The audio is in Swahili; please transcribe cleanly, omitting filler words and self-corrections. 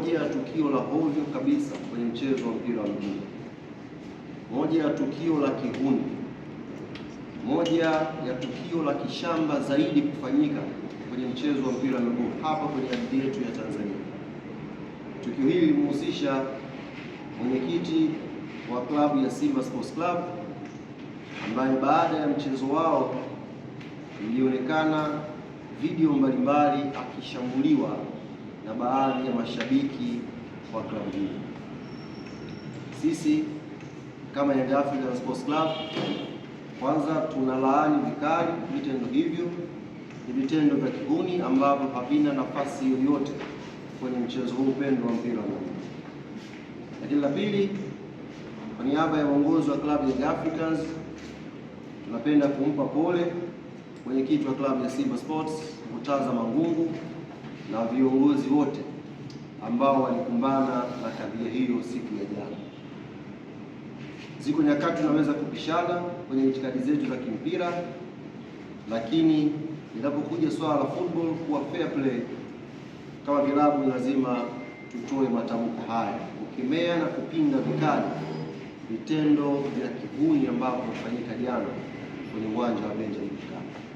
moja ya tukio la hovyo kabisa kwenye mchezo wa mpira wa miguu, moja ya tukio la kihuni, moja ya tukio la kishamba zaidi kufanyika kwenye mchezo wa mpira wa miguu hapa kwenye ardhi yetu ya Tanzania. Tukio hili limehusisha mwenyekiti wa klabu ya Simba Sports Club ambaye baada ya mchezo wao ilionekana video mbalimbali akishambuliwa na baadhi ya mashabiki wa klabu hii. Sisi kama Young Africans Sports Club kwanza tunalaani vikali vitendo hivyo. Ni vitendo vya kihuni ambavyo havina nafasi yoyote kwenye mchezo huu pendwa wa mpira wa miguu. Lakini la pili, kwa niaba ya uongozi wa klabu ya Young Africans tunapenda kumpa pole mwenyekiti wa klabu ya Simba Sports Murtaza Mangungu na viongozi wote ambao walikumbana na kadhia hiyo siku ya jana. Ziko nyakati tunaweza kupishana kwenye itikadi zetu za kimpira, lakini linapokuja swala la football kuwa fair play, kama vilabu lazima tutoe matamko haya kukemea na kupinga vikali vitendo vya kihuni ambavyo vilifanyika jana kwenye uwanja wa Benjamin Mkapa.